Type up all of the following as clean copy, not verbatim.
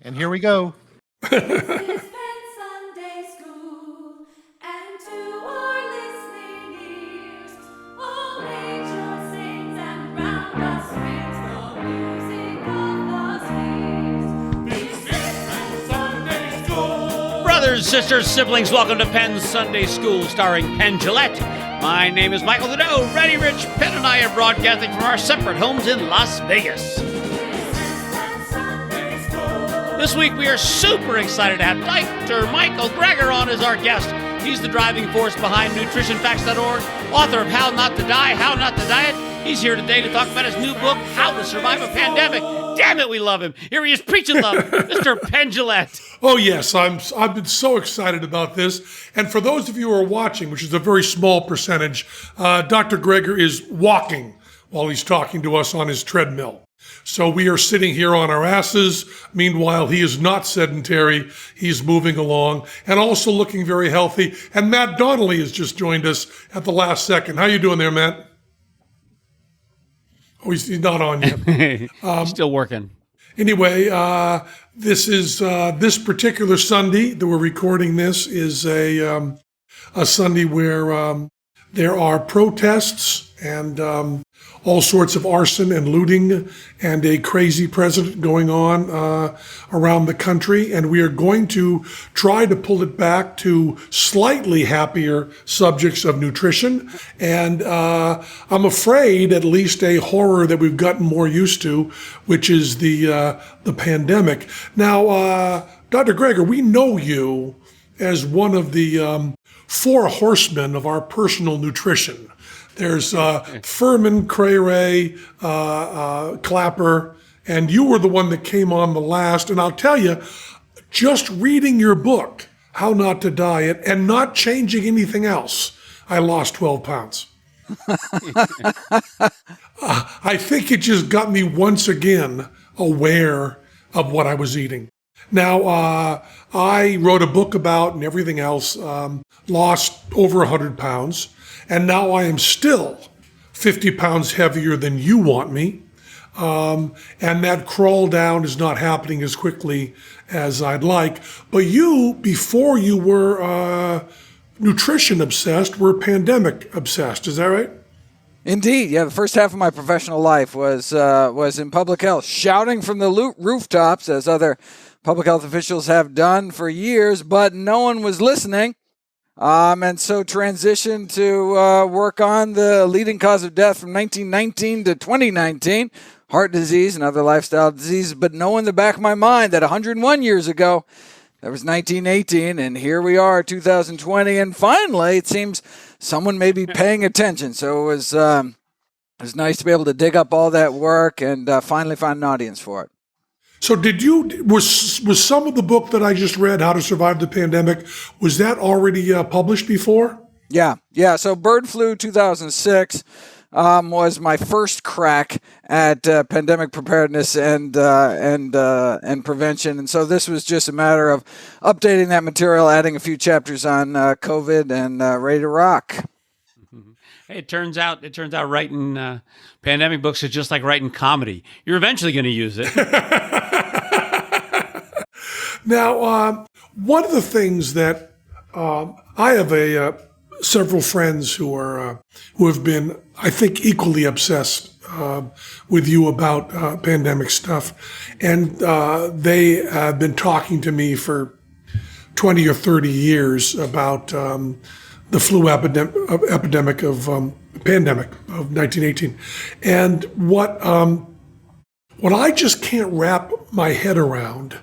And here we go. This is Penn Sunday School, and to our listening ears, all angels sings and round us rings the music of the spheres. This is Penn Sunday School. Brothers, sisters, siblings, welcome to Penn Sunday School, starring Penn Gillette. My name is Michael Dedeaux. Ready, Rich, Penn and I are broadcasting from our separate homes in Las Vegas. This week we are super excited to have Dr. Michael Greger on as our guest. He's the driving force behind NutritionFacts.org, author of How Not to Die, How Not to Diet. He's here today to talk about his new book, How to Survive a Pandemic. Damn it, we love him. Here he is preaching love, Mr. Penn Gillette. Oh, yes, I've been so excited about this. And for those of you who are watching, which is a very small percentage, Dr. Greger is walking while he's talking to us on his treadmill. So we are sitting here on our asses. Meanwhile, he is not sedentary. He's moving along and also looking very healthy. And Matt Donnelly has just joined us at the last second. How you doing there, Matt? Oh, he's not on yet. Still working. Anyway, this particular Sunday that we're recording this is a Sunday where there are protests and all sorts of arson and looting and a crazy president going on around the country. And we are going to try to pull it back to slightly happier subjects of nutrition. And I'm afraid at least a horror that we've gotten more used to, which is the pandemic. Now, Dr. Greger, we know you as one of the four horsemen of our personal nutrition. There's Furman, Cray, Clapper, and you were the one that came on the last. And I'll tell you, just reading your book, How Not to Diet, and not changing anything else, I lost 12 pounds. I think it just got me once again aware of what I was eating. Now, I wrote a book about and everything else, lost over 100 pounds. And now I am still 50 pounds heavier than you want me. And that crawl down is not happening as quickly as I'd like. But you, before you were nutrition obsessed, were pandemic obsessed. Is that right? Indeed. Yeah, the first half of my professional life was in public health, shouting from the rooftops, as other public health officials have done for years, but no one was listening. And so transitioned to work on the leading cause of death from 1919 to 2019, heart disease and other lifestyle diseases, but know in the back of my mind that 101 years ago, that was 1918, and here we are, 2020, and finally it seems someone may be paying attention. So it was nice to be able to dig up all that work and finally find an audience for it. So was some of the book that I just read, How to Survive the Pandemic, was that already published before? Yeah. So Bird Flu 2006 was my first crack at pandemic preparedness and prevention, and so this was just a matter of updating that material, adding a few chapters on COVID, and ready to rock. Hey, it turns out writing pandemic books is just like writing comedy. You're eventually going to use it. Now, one of the things that I have several friends who have been, I think, equally obsessed with you about pandemic stuff, and they have been talking to me for 20 or 30 years about the flu pandemic of 1918, and what I just can't wrap my head around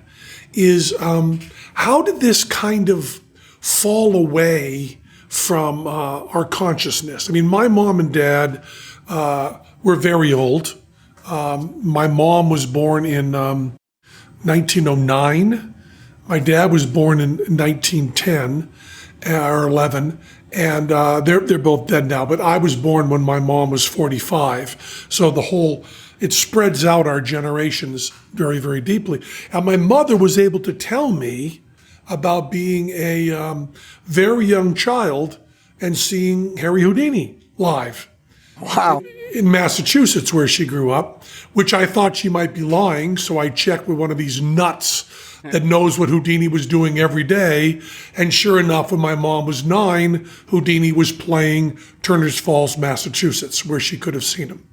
is how did this kind of fall away from our consciousness? I mean, my mom and dad were very old. My mom was born in 1909. My dad was born in 1910 or 11. And they're both dead now, but I was born when my mom was 45. So it spreads out our generations very, very deeply. And my mother was able to tell me about being a very young child and seeing Harry Houdini live. Wow. in Massachusetts where she grew up, which I thought she might be lying. So I checked with one of these nuts that knows what Houdini was doing every day. And sure enough, when my mom was 9, Houdini was playing Turner's Falls, Massachusetts, where she could have seen him.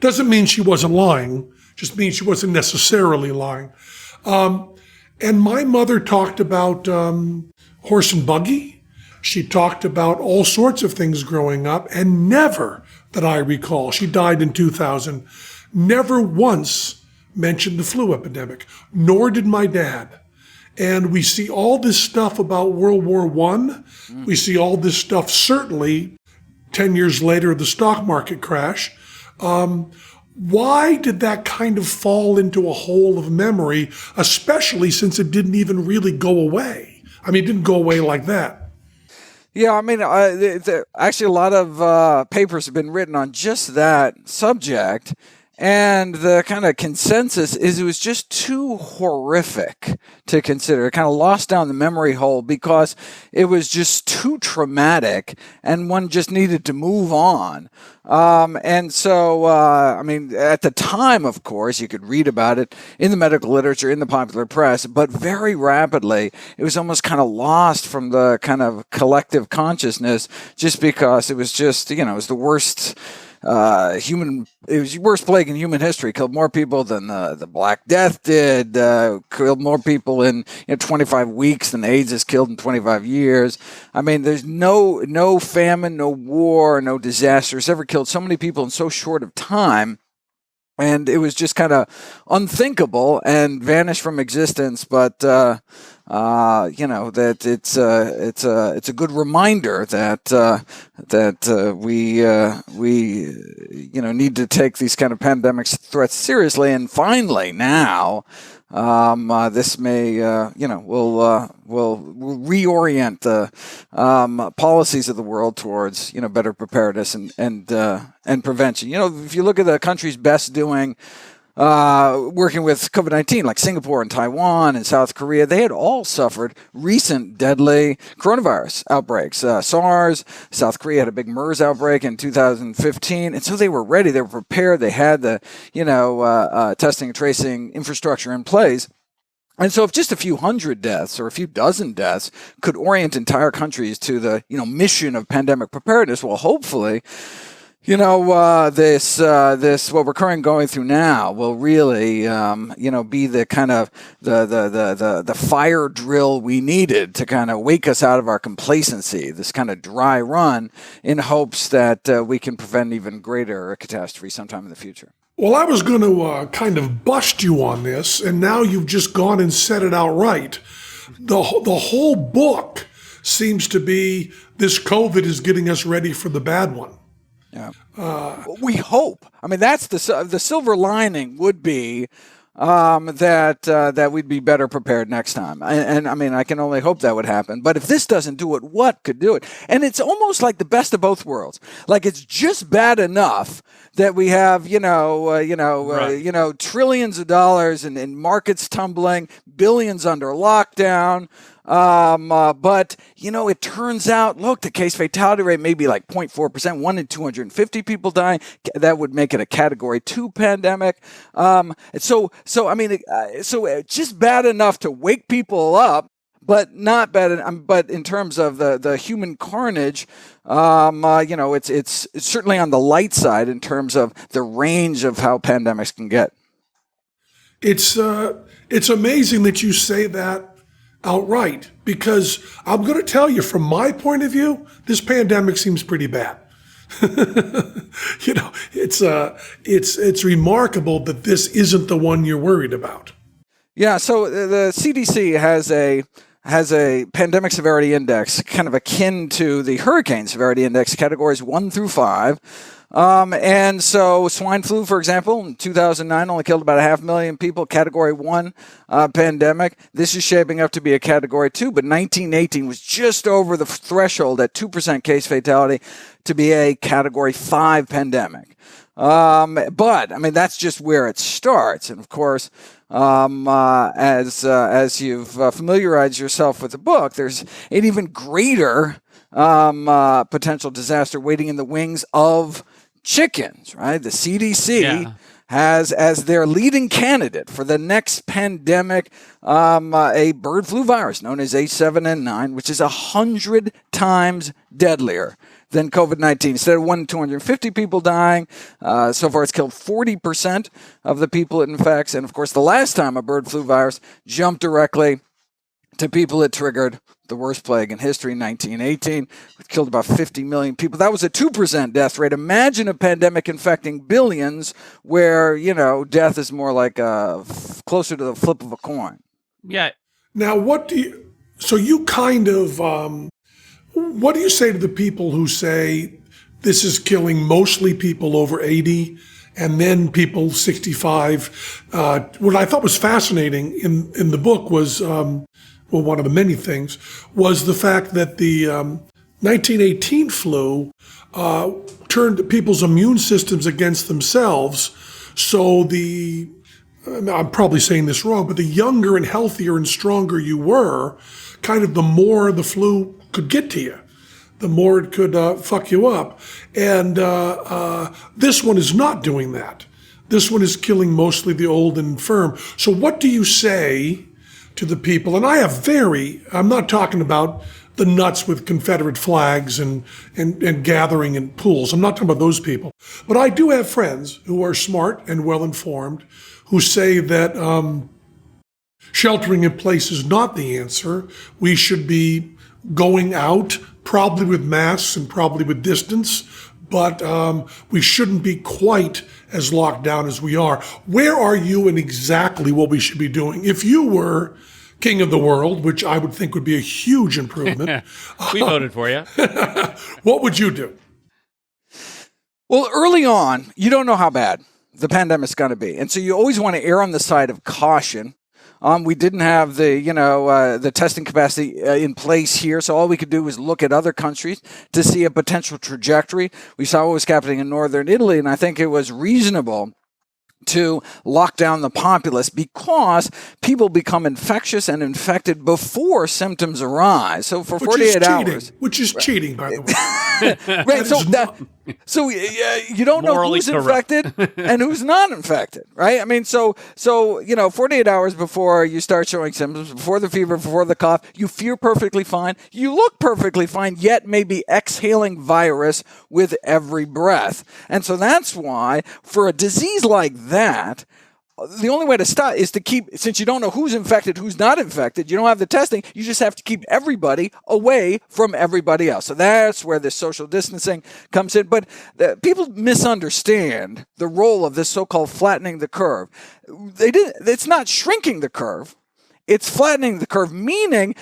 Doesn't mean she wasn't lying, just means she wasn't necessarily lying. And my mother talked about horse and buggy. She talked about all sorts of things growing up, and never, that I recall, she died in 2000, never once mentioned the flu epidemic, nor did my dad. And we see all this stuff about World War I. We see all this stuff, certainly 10 years later, the stock market crash. Why did that kind of fall into a hole of memory, especially since it didn't even really go away? I mean, it didn't go away like that. Yeah, I mean, actually, a lot of papers have been written on just that subject. And the kind of consensus is it was just too horrific to consider. It kind of lost down the memory hole because it was just too traumatic and one just needed to move on. And so, I mean, at the time, of course, you could read about it in the medical literature, in the popular press, but very rapidly, it was almost kind of lost from the kind of collective consciousness just because it was just, it was the worst it was the worst plague in human history. Killed more people than the Black Death did. Killed more people in 25 weeks than AIDS has killed in 25 years. I mean, there's no famine, no war, no disasters ever killed so many people in so short of time. And it was just kind of unthinkable and vanished from existence. But that it's a good reminder that we need to take these kind of pandemic threats seriously. And finally, now this may will reorient the policies of the world towards better preparedness and prevention. If you look at the countries best doing working with COVID-19, like Singapore and Taiwan and South Korea, they had all suffered recent deadly coronavirus outbreaks. SARS, South Korea had a big MERS outbreak in 2015, and so they were ready, they were prepared, they had the testing and tracing infrastructure in place. And so if just a few hundred deaths or a few dozen deaths could orient entire countries to the mission of pandemic preparedness, well, hopefully this what we're currently going through now will really be the kind of the fire drill we needed to kind of wake us out of our complacency, this kind of dry run, in hopes that we can prevent even greater catastrophe sometime in the future. Well, I was going to kind of bust you on this, and now you've just gone and said it outright. The whole book seems to be this COVID is getting us ready for the bad one. Yeah. We hope. I mean, that's the silver lining would be that we'd be better prepared next time. And I mean, I can only hope that would happen. But if this doesn't do it, what could do it? And it's almost like the best of both worlds. Like it's just bad enough that we have, trillions of dollars in markets tumbling, billions under lockdown. But it turns out, look, the case fatality rate may be like 0.4%, 1 in 250 people dying. That would make it a Category 2 pandemic. So just bad enough to wake people up, but not bad. But in terms of the human carnage, it's certainly on the light side in terms of the range of how pandemics can get. It's amazing that you say that outright, because I'm going to tell you, from my point of view, this pandemic seems pretty bad. It's remarkable that this isn't the one you're worried about. Yeah. So the CDC has a pandemic severity index, kind of akin to the hurricane severity index, categories 1 through 5. And so swine flu, for example, in 2009 only killed about 500,000 people, Category 1 pandemic. This is shaping up to be a Category 2, but 1918 was just over the threshold at 2% case fatality to be a Category 5 pandemic. But I mean, that's just where it starts. And of course, as you've familiarized yourself with the book, there's an even greater potential disaster waiting in the wings of chickens, right? The CDC Yeah. has as their leading candidate for the next pandemic a bird flu virus known as H7N9, which is 100 times deadlier than COVID-19. Instead of 250 people dying, so far it's killed 40% of the people it infects. And of course, the last time a bird flu virus jumped directly to people it triggered, the worst plague in history, 1918, which killed about 50 million people. That was a 2% death rate. Imagine a pandemic infecting billions where, death is more like closer to the flip of a coin. Yeah. Now, what do you say to the people who say this is killing mostly people over 80 and then people 65? What I thought was fascinating in the book was, one of the many things, was the fact that the 1918 flu turned people's immune systems against themselves. So I'm probably saying this wrong, but the younger and healthier and stronger you were, kind of the more the flu could get to you, the more it could fuck you up. And this one is not doing that. This one is killing mostly the old and infirm. So what do you say to the people? And I'm not talking about the nuts with Confederate flags and gathering in pools. I'm not talking about those people. But I do have friends who are smart and well-informed who say that sheltering in place is not the answer. We should be going out, probably with masks and probably with distance, but we shouldn't be quite as locked down as we are. Where are you in exactly what we should be doing? If you were king of the world, which I would think would be a huge improvement, We voted for you. what would you do? Well, early on, you don't know how bad the pandemic's going to be. And so you always want to err on the side of caution. We didn't have the testing capacity in place here, so all we could do was look at other countries to see a potential trajectory. We saw what was happening in northern Italy, and I think it was reasonable to lock down the populace because people become infectious and infected before symptoms arise. So for 48 hours. Which is cheating, by the way. Right. So you don't know Morally who's correct. infected and who's not infected, right? I mean, so 48 hours before you start showing symptoms, before the fever, before the cough, you feel perfectly fine, you look perfectly fine, yet maybe exhaling virus with every breath. And so that's why for a disease like that, the only way to stop is to keep, since you don't know who's infected, who's not infected, you don't have the testing, you just have to keep everybody away from everybody else. So that's where this social distancing comes in. But people misunderstand the role of this so-called flattening the curve. It's not shrinking the curve. It's flattening the curve, meaning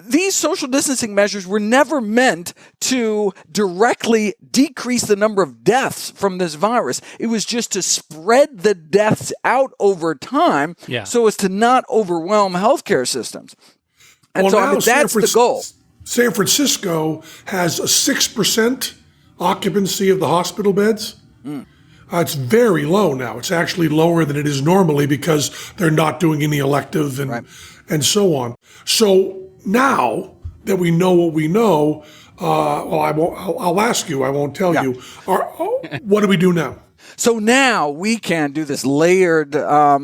these social distancing measures were never meant to directly decrease the number of deaths from this virus. It was just to spread the deaths out over time so as to not overwhelm healthcare systems. And that's the goal. San Francisco has a 6% occupancy of the hospital beds. It's very low now. It's actually lower than it is normally because they're not doing any elective and so on. So now that we know what we know, I'll ask you, I won't tell you. What do we do now? So now we can do this layered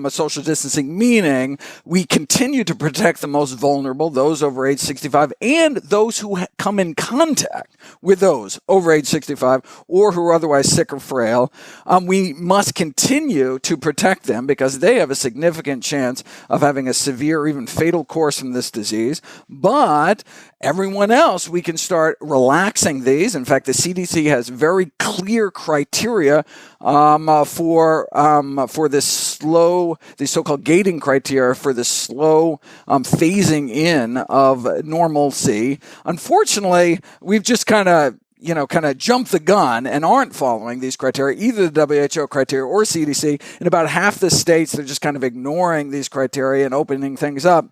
social distancing, meaning we continue to protect the most vulnerable, those over age 65, and those who come in contact with those over age 65 or who are otherwise sick or frail. We must continue to protect them because they have a significant chance of having a severe or even fatal course from this disease. But everyone else, we can start relaxing these. In fact, the CDC has very clear criteria for this so-called gating criteria for the slow phasing in of normalcy. Unfortunately, we've just kind of jumped the gun and aren't following these criteria, either the WHO criteria or CDC. In about half the states, they're just kind of ignoring these criteria and opening things up.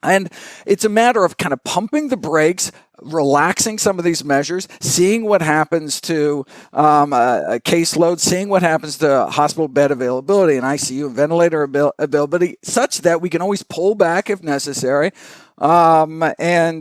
And it's a matter of kind of pumping the brakes, relaxing some of these measures, seeing what happens to a caseload, seeing what happens to hospital bed availability and ICU and ventilator availability, such that we can always pull back if necessary. And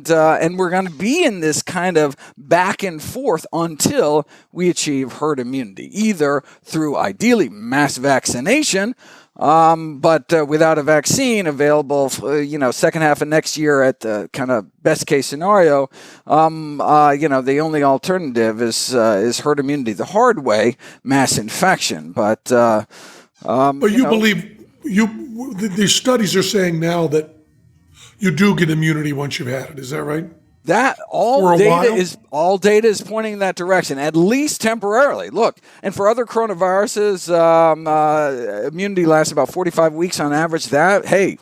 we're going to be in this kind of back and forth until we achieve herd immunity, either through ideally mass vaccination, but without a vaccine available, second half of next year at the kind of best case scenario, the only alternative is herd immunity the hard way, mass infection. But you believe these studies are saying now that you do get immunity once you've had it. Is that right? That all data is pointing in that direction, at least temporarily. Look, and for other coronaviruses, immunity lasts about 45 weeks on average.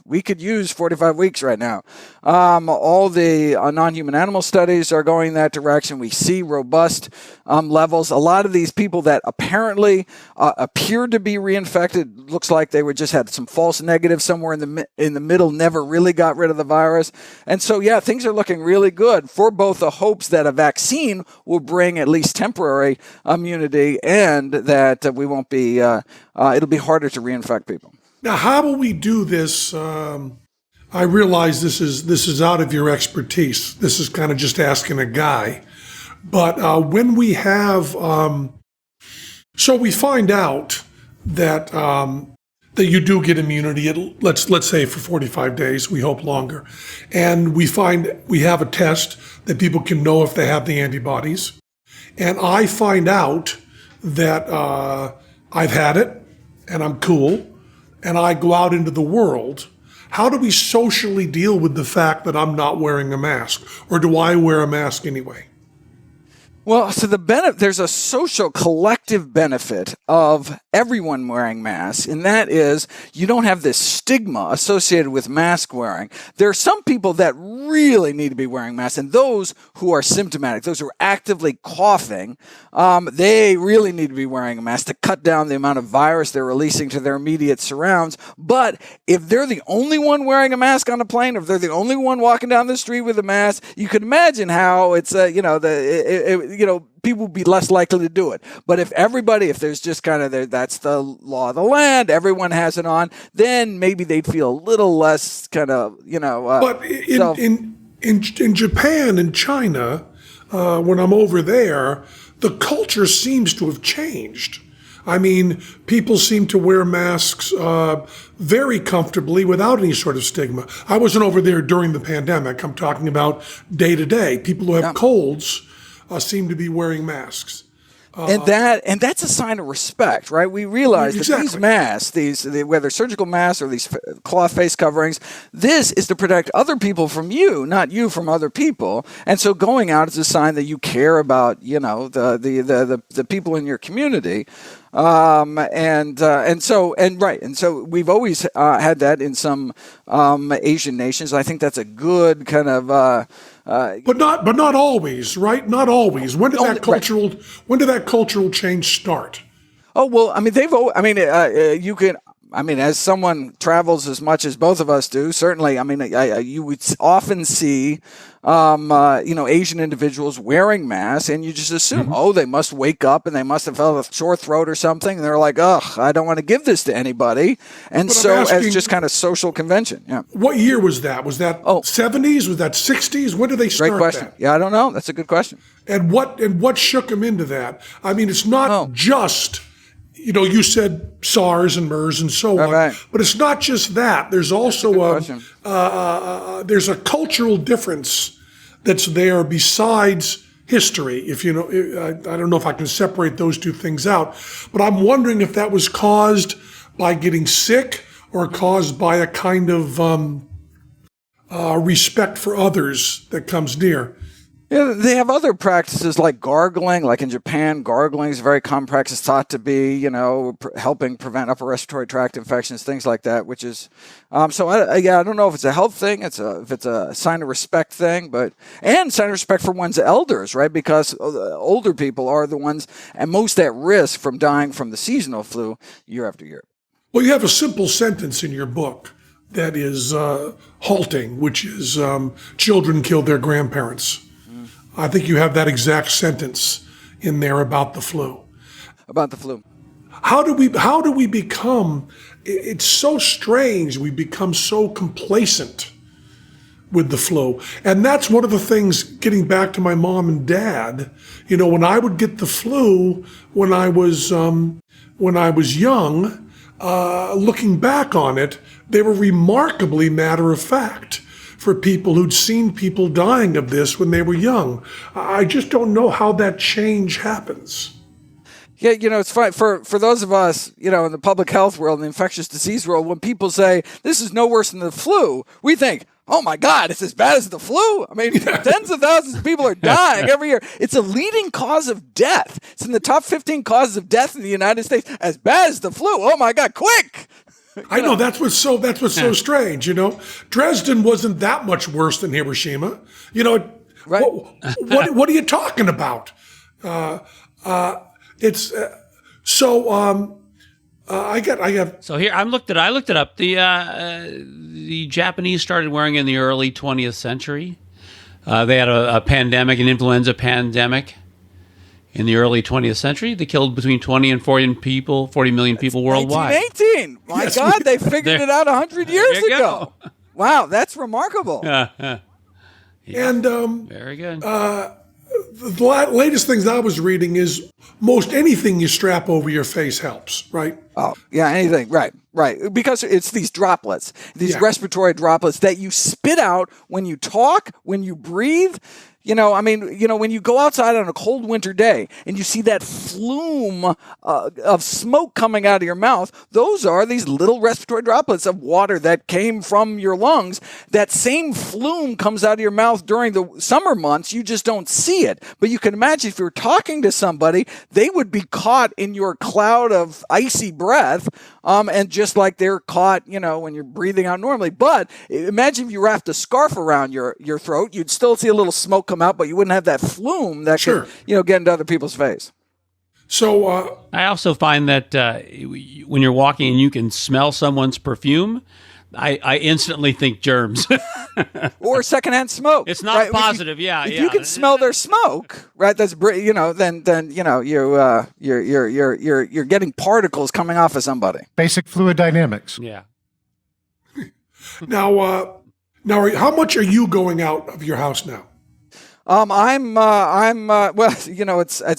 We could use 45 weeks right now. All the non-human animal studies are going in that direction. We see robust levels. A lot of these people that apparently appeared to be reinfected, looks like they just had some false negatives somewhere in the middle, never really got rid of the virus. And so, things are looking really good for both the hopes that a vaccine will bring at least temporary immunity and that we won't be, it'll be harder to reinfect people. Now, how will we do this? I realize this is out of your expertise. This is kind of just asking a guy. But when we have, so we find out that that you do get immunity at, let's say for 45 days, we hope longer. And we have a test that people can know if they have the antibodies. And I find out that I've had it and I'm cool and I go out into the world. How do we socially deal with the fact that I'm not wearing a mask? Or do I wear a mask anyway? Well, so there's a social collective benefit of everyone wearing masks, and that is you don't have this stigma associated with mask wearing. There are some people that really need to be wearing masks, and those who are symptomatic, those who are actively coughing, they really need to be wearing a mask to cut down the amount of virus they're releasing to their immediate surrounds. But if they're the only one wearing a mask on a plane, if they're the only one walking down the street with a mask, you can imagine how it's people would be less likely to do it. But if there's just kind of that's the law of the land, everyone has it on, then maybe they'd feel a little less kind of, But in Japan and China, when I'm over there, the culture seems to have changed. I mean, people seem to wear masks very comfortably without any sort of stigma. I wasn't over there during the pandemic. I'm talking about day to day. People who have colds seem to be wearing masks. And that's a sign of respect, right? We realize that these masks, whether surgical masks or these cloth face coverings, this is to protect other people from you, not you from other people. And so going out is a sign that you care about, the people in your community. And so we've always had that in some Asian nations. I think that's a good kind of. But not always, right? Not always. When did that cultural change start? Oh well, I mean you can. I mean, as someone travels as much as both of us do, certainly, I mean, you would often see, Asian individuals wearing masks, and you just assume, they must wake up and they must have felt a sore throat or something. And they're like, I don't want to give this to anybody. And as just kind of social convention. Yeah. What year was that? Was that 70s? Was that 60s? When did they start Great question. that? Yeah, I don't know. That's a good question. And what shook them into that? I mean, it's not just... you said SARS and MERS and so on, right. But it's not just that. There's also there's a cultural difference that's there besides history. I don't know if I can separate those two things out, but I'm wondering if that was caused by getting sick or caused by a kind of respect for others that comes near. Yeah, they have other practices like gargling. Like in Japan, gargling is a very common practice, thought to be, helping prevent upper respiratory tract infections, things like that. Which is, I don't know if it's a health thing, if it's a sign of respect thing, and sign of respect for one's elders, right? Because older people are the ones most at risk from dying from the seasonal flu year after year. Well, you have a simple sentence in your book that is halting, which is children killed their grandparents. I think you have that exact sentence in there about the flu. About the flu. How do we become, it's so strange, we become so complacent with the flu. And that's one of the things, getting back to my mom and dad, when I would get the flu when I was young, looking back on it, they were remarkably matter of fact for people who'd seen people dying of this when they were young. I just don't know how that change happens. Yeah, it's fine for those of us, in the public health world, the infectious disease world, when people say this is no worse than the flu, we think, oh my God, it's as bad as the flu. I mean, tens of thousands of people are dying every year. It's a leading cause of death. It's in the top 15 causes of death in the United States. As bad as the flu. Oh my God, quick! I know that's what's so strange. Dresden wasn't that much worse than Hiroshima. Right? What are you talking about? It's so. I got. So here I looked it up. The Japanese started wearing it in the early 20th century. They had a pandemic, an influenza pandemic, in the early 20th century. They killed between 20 and 40 million people worldwide. 1918. My Yes, God, they figured it out 100 years you ago. go. Wow, that's remarkable. Yeah. And Very good. the latest things I was reading is most anything you strap over your face helps, right? Oh, yeah, anything. Right. Because it's these droplets, these respiratory droplets that you spit out when you talk, when you breathe. When you go outside on a cold winter day and you see that flume of smoke coming out of your mouth, those are these little respiratory droplets of water that came from your lungs. That same flume comes out of your mouth during the summer months. You just don't see it. But you can imagine if you're talking to somebody, they would be caught in your cloud of icy breath, and just like they're caught, when you're breathing out normally. But imagine if you wrapped a scarf around your throat, you'd still see a little smoke come out, but you wouldn't have that flume that could, get into other people's face. So I also find that when you're walking and you can smell someone's perfume, I instantly think germs. Or secondhand smoke. It's not positive. If you can smell their smoke, right? That's then you're getting particles coming off of somebody. Basic fluid dynamics. Yeah. now, how much are you going out of your house now? It's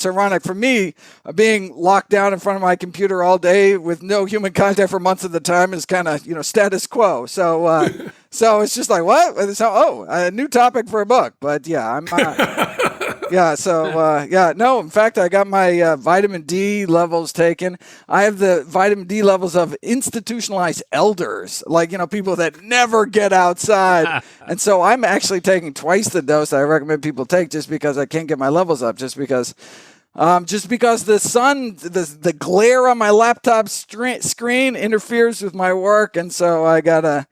ironic for me, being locked down in front of my computer all day with no human contact for months at a time is kind of, status quo. So, so it's just like, what? So, a new topic for a book, but yeah, in fact, I got my vitamin D levels taken. I have the vitamin D levels of institutionalized elders, like, people that never get outside. And so I'm actually taking twice the dose I recommend people take just because I can't get my levels up, just because the sun, the glare on my laptop screen interferes with my work. And so I got a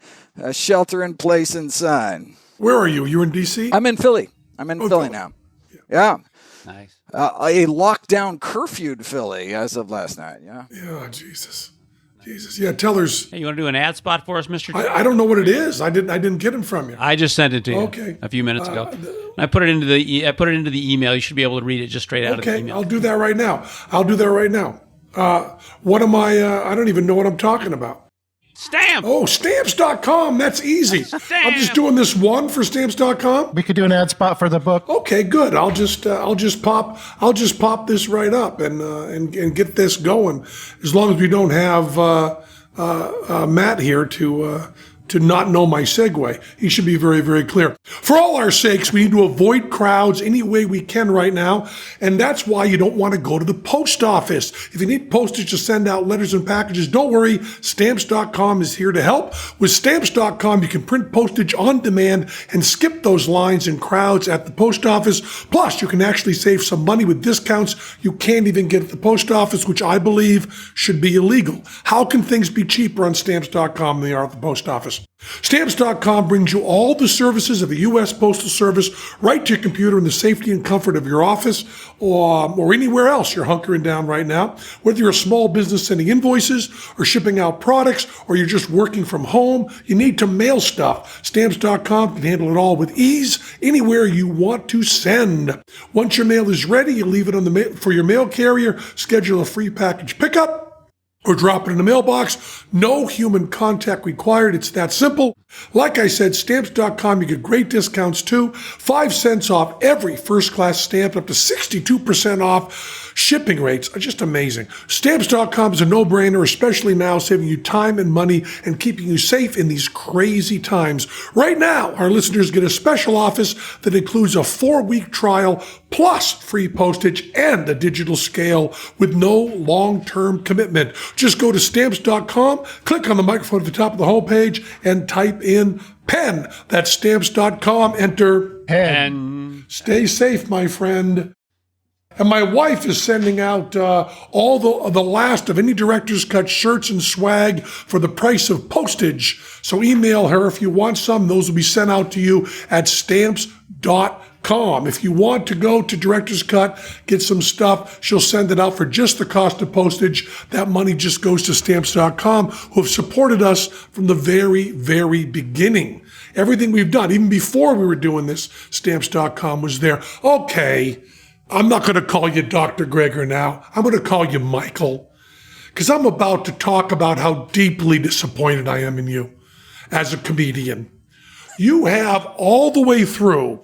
shelter in place inside. Where are you? You're in D.C.? I'm in Philly. I'm in Philly now. Yeah. Nice. A lockdown curfewed Philly as of last night. Yeah. Yeah, Jesus. Yeah, Teller's. Hey, you want to do an ad spot for us, Mr. I don't know what it is. I didn't get them from you. I just sent it to you a few minutes ago. I put it into the email. You should be able to read it just straight out of the email. I'll do that right now. What am I don't even know what I'm talking about. Stamp. Oh, stamps.com. That's easy. Stamp. I'm just doing this one for stamps.com. We could do an ad spot for the book. Okay, good. I'll just pop this right up and get this going. As long as we don't have Matt here to not know my segue. He should be very, very clear. For all our sakes, we need to avoid crowds any way we can right now, and that's why you don't want to go to the post office. If you need postage to send out letters and packages, don't worry. Stamps.com is here to help. With Stamps.com, you can print postage on demand and skip those lines and crowds at the post office. Plus, you can actually save some money with discounts you can't even get at the post office, which I believe should be illegal. How can things be cheaper on Stamps.com than they are at the post office? office. Stamps.com brings you all the services of the U.S. Postal Service right to your computer in the safety and comfort of your office or anywhere else you're hunkering down right now. Whether you're a small business sending invoices or shipping out products or you're just working from home, you need to mail stuff. Stamps.com can handle it all with ease anywhere you want to send. Once your mail is ready, you leave it on the for your mail carrier, schedule a free package pickup, or drop it in the mailbox. No human contact required. It's that simple. Like I said, Stamps.com, you get great discounts too. 5 cents off every first-class stamp, up to 62% off. Shipping rates are just amazing. Stamps.com is a no-brainer, especially now, saving you time and money and keeping you safe in these crazy times. Right now, our listeners get a special offer that includes a 4-week trial plus free postage and a digital scale with no long-term commitment. Just go to Stamps.com, click on the microphone at the top of the homepage, and type in Penn. That's Stamps.com. Enter And Stay safe, my friend. And my wife is sending out all the last of any Director's Cut shirts and swag for the price of postage. So email her if you want some. Those will be sent out to you at Stamps.com. If you want to go to Director's Cut, get some stuff, she'll send it out for just the cost of postage. That money just goes to Stamps.com, who have supported us from the very, very beginning. Everything we've done, even before we were doing this, Stamps.com was there. Okay, I'm not going to call you Dr. Greger now. I'm going to call you Michael, because I'm about to talk about how deeply disappointed I am in you as a comedian. You have all the way through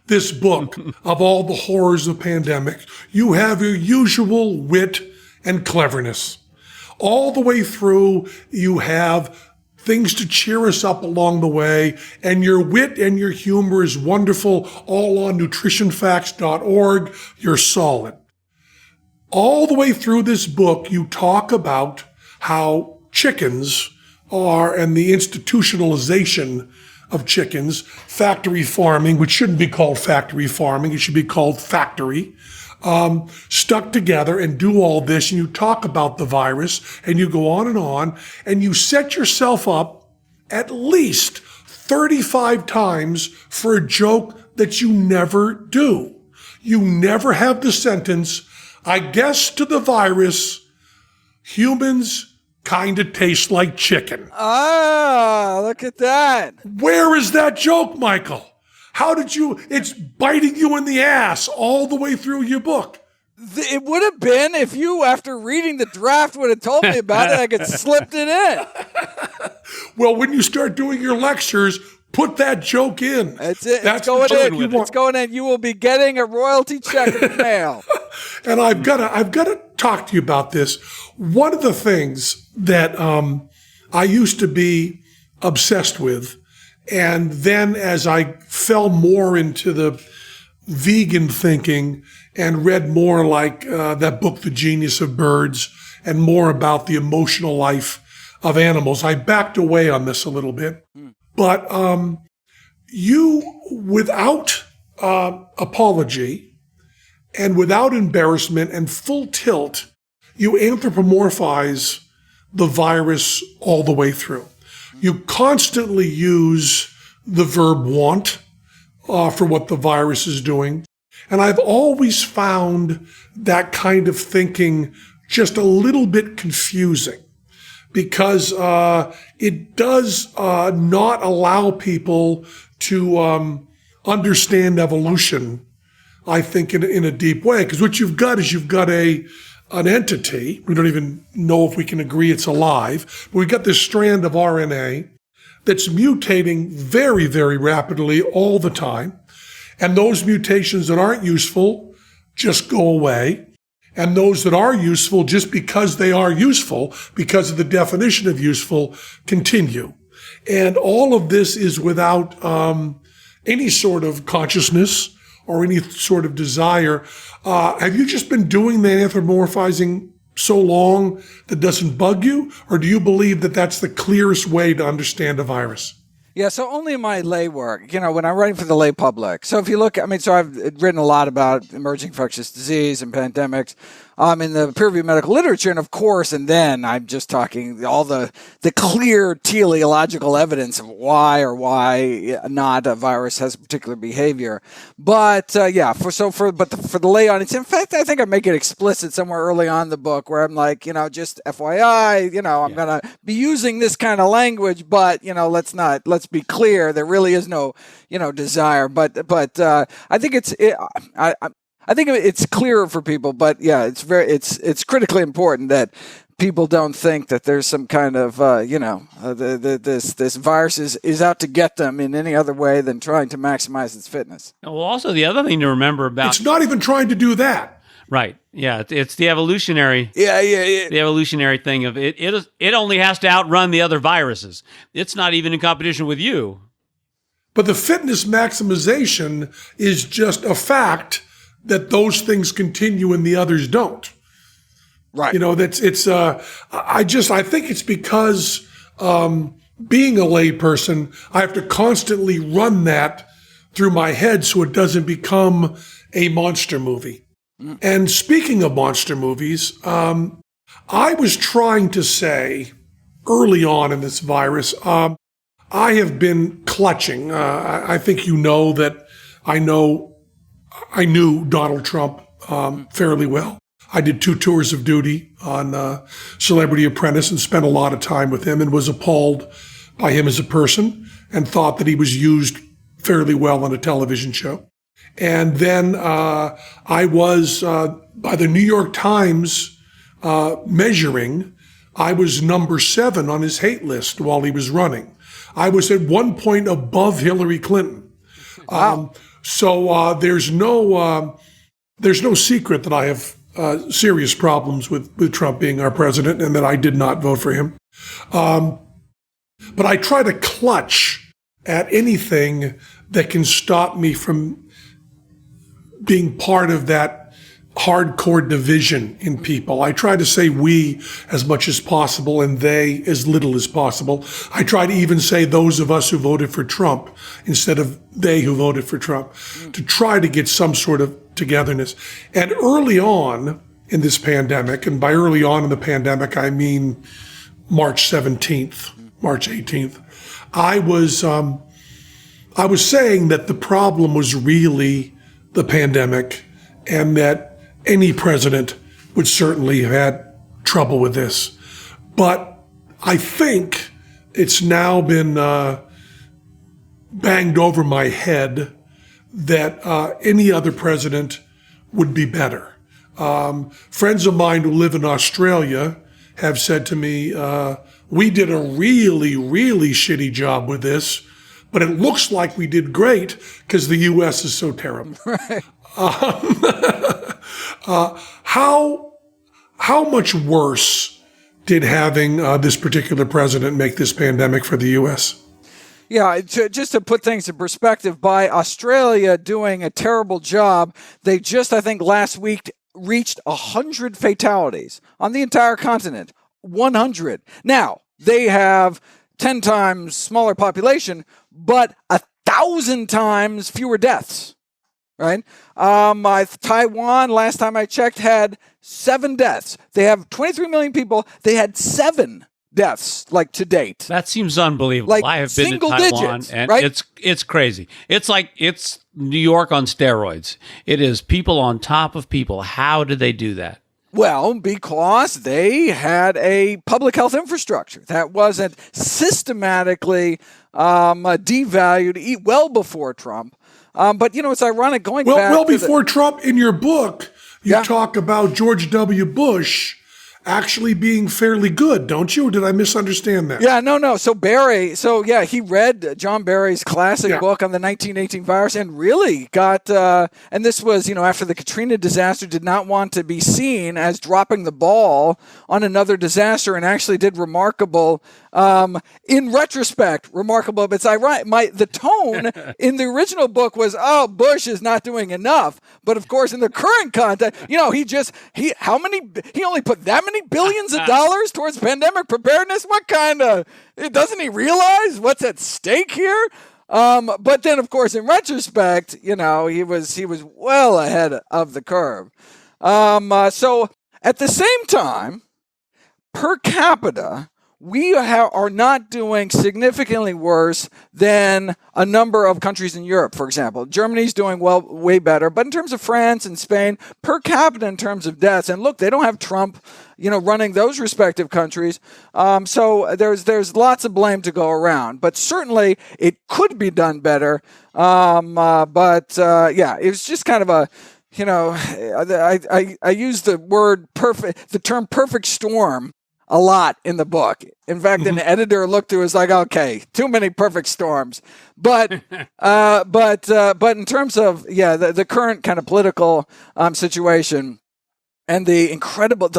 this book of all the horrors of the pandemic, you have your usual wit and cleverness. All the way through, you have things to cheer us up along the way, and your wit and your humor is wonderful, all on nutritionfacts.org. You're solid. All the way through this book, you talk about how chickens are, and the institutionalization of chickens, factory farming, which shouldn't be called factory farming, it should be called factory, stuck together and do all this, and you talk about the virus, and you go on, and you set yourself up at least 35 times for a joke that you never do. You never have the sentence, I guess to the virus, humans kind of taste like chicken. Ah, look at that. Where is that joke, Michael? How did you, it's biting you in the ass all the way through your book. It would have been if you, after reading the draft, would have told me about it. I could slipped it in. Well, when you start doing your lectures, put that joke in. That's it. That's it's going the joke in. you want. It's going in. You will be getting a royalty check in the mail. And I've got to talk to you about this. One of the things that I used to be obsessed with, and then as I fell more into the vegan thinking and read more like that book, The Genius of Birds, and more about the emotional life of animals, I backed away on this a little bit. But you, without apology and without embarrassment and full tilt, you anthropomorphize the virus all the way through. You constantly use the verb want for what the virus is doing. And I've always found that kind of thinking just a little bit confusing, because it does not allow people to understand evolution, I think, in a deep way. Because what you've got is an entity. We don't even know if we can agree it's alive. But we've got this strand of RNA that's mutating very, very rapidly all the time. And those mutations that aren't useful just go away. And those that are useful, just because they are useful, because of the definition of useful, continue. And all of this is without any sort of consciousness or any sort of desire. Have you just been doing the anthropomorphizing so long that doesn't bug you? Or do you believe that that's the clearest way to understand a virus? Yeah, so only in my lay work, when I'm writing for the lay public. So if you look, so I've written a lot about emerging infectious disease and pandemics. in the peer-reviewed medical literature, and of course, and then I'm just talking all the clear teleological evidence of why or why not a virus has a particular behavior. But for the lay audience, in fact, I think I make it explicit somewhere early on in the book where I'm like, just FYI, I'm going to be using this kind of language, but let's be clear, there really is no desire. But I think I think it's clearer for people, but yeah, it's critically important that people don't think that there's some kind of this virus is out to get them in any other way than trying to maximize its fitness. Well, also the other thing to remember about It's not even trying to do that. right, yeah, it's the evolutionary. The evolutionary thing of it only has to outrun the other viruses. It's not even in competition with you. But the fitness maximization is just a fact that those things continue and the others don't. Right. I think it's because being a layperson, I have to constantly run that through my head so it doesn't become a monster movie. And speaking of monster movies, I was trying to say early on in this virus, I have been clutching. I think you know that I knew Donald Trump fairly well. I did 2 tours of duty on Celebrity Apprentice and spent a lot of time with him and was appalled by him as a person and thought that he was used fairly well on a television show. And then I was, by the New York Times measuring, I was number 7 on his hate list while he was running. I was at one point above Hillary Clinton. Wow. So there's no secret that I have serious problems with Trump being our president and that I did not vote for him. But I try to clutch at anything that can stop me from being part of that hardcore division in people. I try to say we as much as possible and they as little as possible. I try to even say those of us who voted for Trump instead of they who voted for Trump to try to get some sort of togetherness. And early on in this pandemic, and by early on in the pandemic, I mean March 17th, March 18th, I was saying that the problem was really the pandemic and that any president would certainly have had trouble with this. But I think it's now been banged over my head that any other president would be better. Friends of mine who live in Australia have said to me, we did a really, really shitty job with this, but it looks like we did great because the U.S. is so terrible. Right. How much worse did having this particular president make this pandemic for the U.S.? Yeah, just to put things in perspective, by Australia doing a terrible job, they just, I think, last week reached 100 fatalities on the entire continent. 100. Now, they have 10 times smaller population, but 1,000 times fewer deaths. Right? Taiwan, last time I checked, had 7 deaths. They have 23 million people. They had 7 deaths, like, to date. That seems unbelievable. Like I have been to single Taiwan, digits, and right? it's crazy. It's New York on steroids. It is people on top of people. How did they do that? Well, because they had a public health infrastructure that wasn't systematically devalued well before Trump. But, it's ironic going back Well, before Trump, in your book, you talk about George W. Bush actually being fairly good, don't you? Or did I misunderstand that? Yeah, no. So Barry, he read John Barry's classic book on the 1918 virus and really got, and this was, after the Katrina disaster, did not want to be seen as dropping the ball on another disaster and actually did remarkable, in retrospect, remarkable. But it's ironic. The tone in the original book was, Bush is not doing enough. But of course, in the current context, he only put that many billions of dollars towards pandemic preparedness. What kind of, doesn't he realize what's at stake here? But then, of course, in retrospect, he was well ahead of the curve. So At the same time, per capita, we are not doing significantly worse than a number of countries in Europe, for example. Germany's doing way better. But in terms of France and Spain, per capita in terms of deaths, and look, they don't have Trump, running those respective countries. So there's lots of blame to go around. But certainly it could be done better. Yeah, it was just kind of a, I use the term perfect storm a lot in the book. In fact, an editor looked through, was like, okay, too many perfect storms. But in terms of the current kind of political situation and the incredible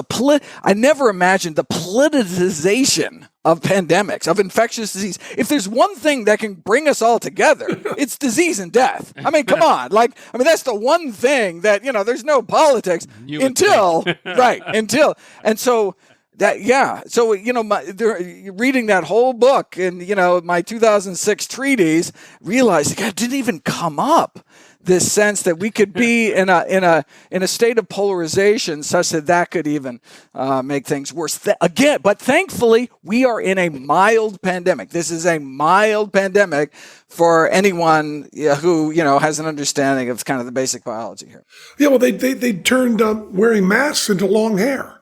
I never imagined the politicization of pandemics, of infectious disease. If there's one thing that can bring us all together, it's disease and death. I mean, come on. That's the one thing that, there's no politics until. And so that, so, reading that whole book and, my 2006 treatise, realized it didn't even come up. This sense that we could be in a state of polarization such that could even make things worse. But thankfully, we are in a mild pandemic. This is a mild pandemic for anyone who has an understanding of kind of the basic biology here. Yeah, well, they turned wearing masks into long hair.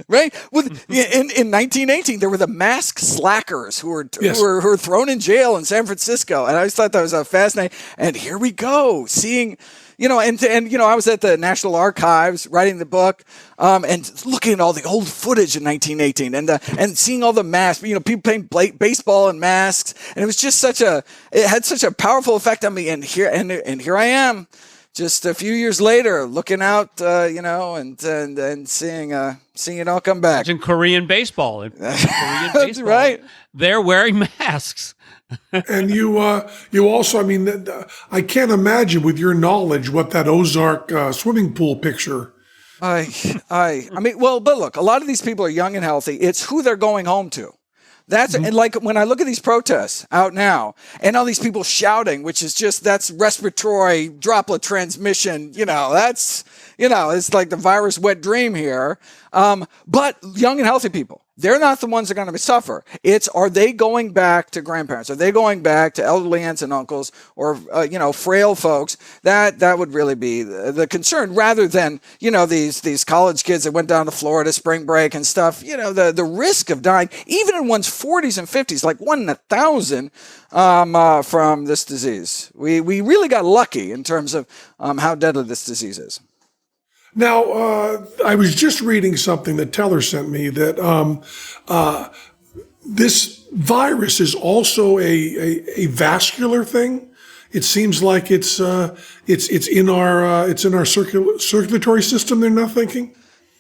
Right? In 1918, there were the mask slackers who were thrown in jail in San Francisco, and I always thought that was fascinating. And here we go, seeing, I was at the National Archives writing the book, and looking at all the old footage in 1918, and seeing all the masks, people playing baseball in masks, and it was just it had such a powerful effect on me. And here I am, just a few years later, looking out, and seeing it all come back. In Korean baseball. That's right. They're wearing masks. And you also, I can't imagine with your knowledge what that Ozark swimming pool picture. But look, a lot of these people are young and healthy. It's who they're going home to. And like when I look at these protests out now and all these people shouting, which is that's respiratory droplet transmission, it's like the virus wet dream here. But young and healthy people, they're not the ones that are going to suffer. Are they going back to grandparents? Are they going back to elderly aunts and uncles or, frail folks? That would really be the concern rather than, these college kids that went down to Florida spring break and stuff. The risk of dying, even in one's 40s and 50s, like 1 in 1,000 from this disease. We really got lucky in terms of how deadly this disease is. Now, I was just reading something that Teller sent me that this virus is also a vascular thing. It seems like it's in our circulatory system. They're not thinking.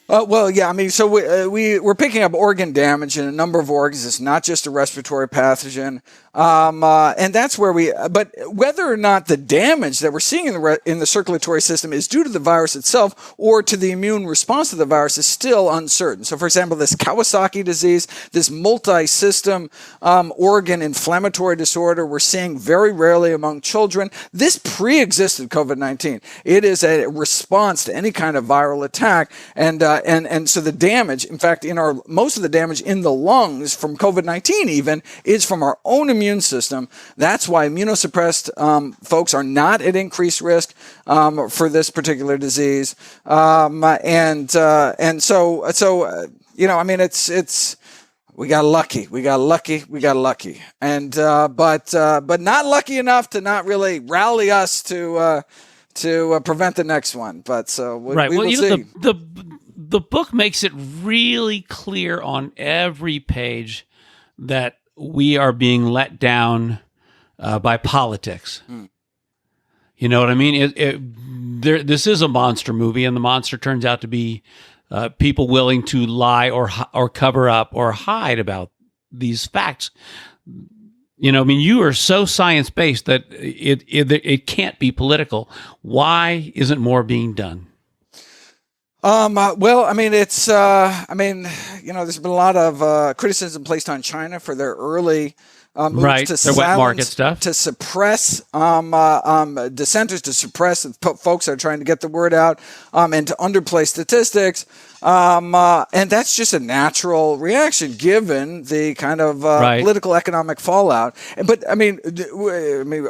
So we're picking up organ damage in a number of organs. It's not just a respiratory pathogen. And that's where but whether or not the damage that we're seeing in the circulatory system is due to the virus itself or to the immune response to the virus is still uncertain. So, for example, this Kawasaki disease, this multi-system organ inflammatory disorder, we're seeing very rarely among children. This pre-existed COVID-19. It is a response to any kind of viral attack, and so the damage, in fact, most of the damage in the lungs from COVID-19 even is from our own immune system. That's why immunosuppressed folks are not at increased risk for this particular disease. It's we got lucky, and but not lucky enough to not really rally us to prevent the next one. But so we will see. The book makes it really clear on every page that we are being let down by politics. You know what I mean? This is a monster movie, and the monster turns out to be people willing to lie or cover up or hide about these facts. You are so science-based that it can't be political. Why isn't more being done? There's been a lot of criticism placed on China for their early moves Right, to their wet market silence, stuff. to suppress dissenters, to suppress folks that are trying to get the word out, and to underplay statistics. And that's just a natural reaction given the kind of political economic fallout. But I mean,